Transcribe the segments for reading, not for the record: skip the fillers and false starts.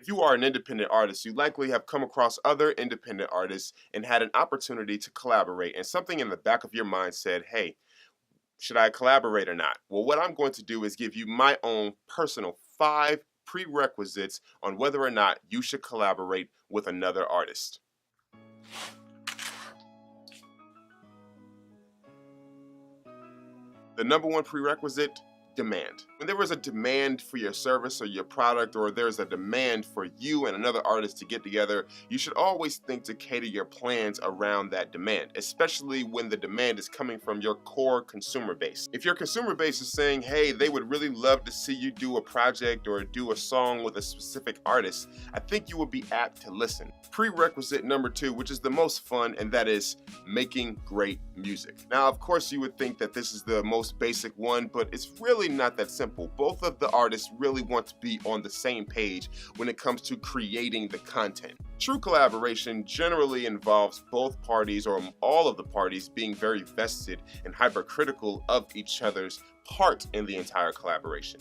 If you are an independent artist, you likely have come across other independent artists and had an opportunity to collaborate, and something in the back of your mind said, hey, should I collaborate or not? Well, what I'm going to do is give you my own personal 5 prerequisites on whether or not you should collaborate with another artist. The number 1 prerequisite: demand. When there is a demand for your service or your product, or there's a demand for you and another artist to get together, you should always think to cater your plans around that demand, especially when the demand is coming from your core consumer base. If your consumer base is saying, hey, they would really love to see you do a project or do a song with a specific artist, I think you would be apt to listen. Prerequisite number 2, which is the most fun, and that is making great music. Now, of course, you would think that this is the most basic one, but it's really not that simple. Both of the artists really want to be on the same page when it comes to creating the content. True collaboration generally involves both parties, or all of the parties, being very vested and hypercritical of each other's part in the entire collaboration.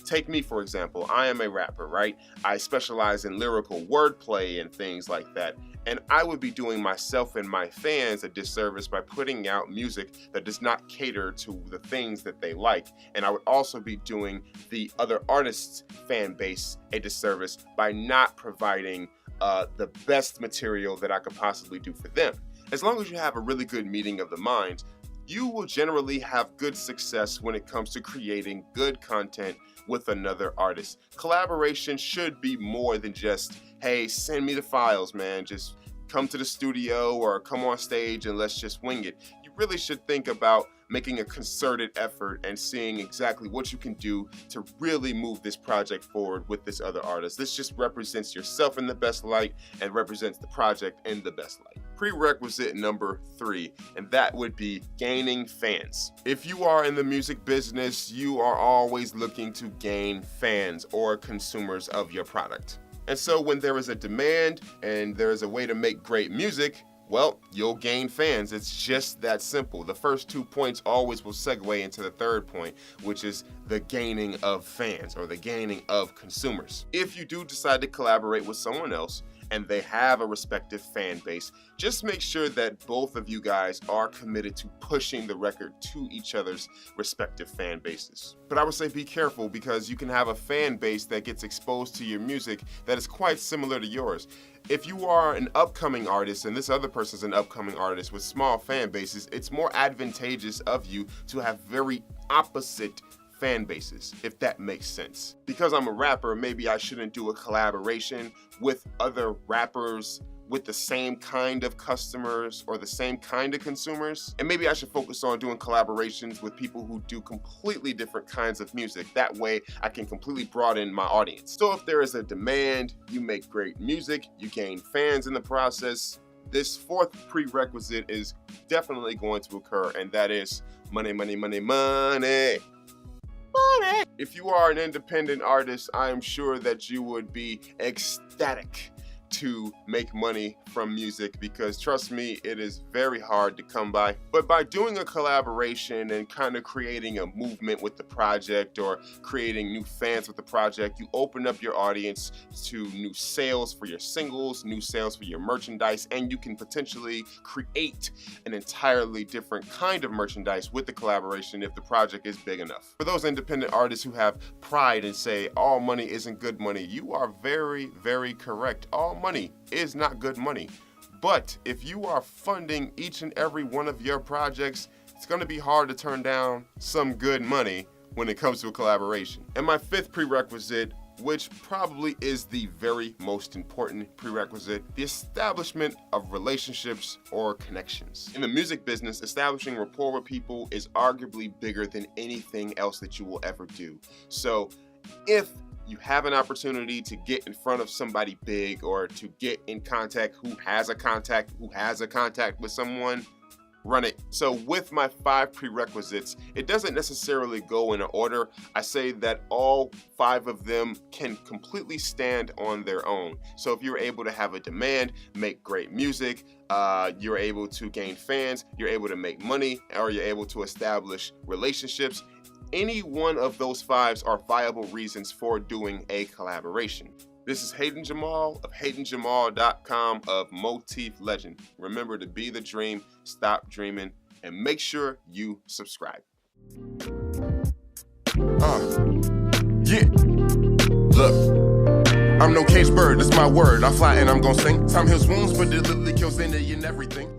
Take me, for example. I am a rapper, right? I specialize in lyrical wordplay and things like that. And I would be doing myself and my fans a disservice by putting out music that does not cater to the things that they like. And I would also be doing the other artists' fan base a disservice by not providing the best material that I could possibly do for them. As long as you have a really good meeting of the minds, you will generally have good success when it comes to creating good content with another artist. Collaboration should be more than just, hey, send me the files, man. Just come to the studio or come on stage and let's just wing it. You really should think about making a concerted effort and seeing exactly what you can do to really move this project forward with this other artist. This just represents yourself in the best light and represents the project in the best light. Prerequisite number 3, and that would be gaining fans. If you are in the music business, you are always looking to gain fans or consumers of your product. And so when there is a demand and there is a way to make great music, well, you'll gain fans. It's just that simple. The first 2 points always will segue into the third point, which is the gaining of fans or the gaining of consumers. If you do decide to collaborate with someone else and they have a respective fan base, just make sure that both of you guys are committed to pushing the record to each other's respective fan bases. But I would say be careful, because you can have a fan base that gets exposed to your music that is quite similar to yours. If you are an upcoming artist and this other person's an upcoming artist with small fan bases, it's more advantageous of you to have very opposite fan bases, if that makes sense. Because I'm a rapper, maybe I shouldn't do a collaboration with other rappers with the same kind of customers or the same kind of consumers. And maybe I should focus on doing collaborations with people who do completely different kinds of music. That way I can completely broaden my audience. So if there is a demand, you make great music, you gain fans in the process. This 4th prerequisite is definitely going to occur, and that is money, money, money, money. Money. If you are an independent artist, I am sure that you would be ecstatic to make money from music, because trust me, it is very hard to come by. But by doing a collaboration and kind of creating a movement with the project or creating new fans with the project, you open up your audience to new sales for your singles, new sales for your merchandise, and you can potentially create an entirely different kind of merchandise with the collaboration if the project is big enough. For those independent artists who have pride and say all money isn't good money, you are very, very correct. All money is not good money. But if you are funding each and every one of your projects, it's going to be hard to turn down some good money when it comes to a collaboration. And my 5th prerequisite, which probably is the very most important prerequisite, the establishment of relationships or connections. In the music business, establishing rapport with people is arguably bigger than anything else that you will ever do. So if you have an opportunity to get in front of somebody big, or to get in contact who has a contact with someone, run it. So with my 5 prerequisites, it doesn't necessarily go in order. I say that all 5 of them can completely stand on their own. So if you're able to have a demand, make great music, you're able to gain fans, you're able to make money, or you're able to establish relationships, any one of those 5s are viable reasons for doing a collaboration. This is Hayden Jamal of HaydenJamal.com of Motif Legend. Remember to be the dream, stop dreaming, and make sure you subscribe. Yeah. Look, I'm no cage bird, that's my word. I fly and I'm gonna sing. Time heals wounds, but it literally kills any and everything.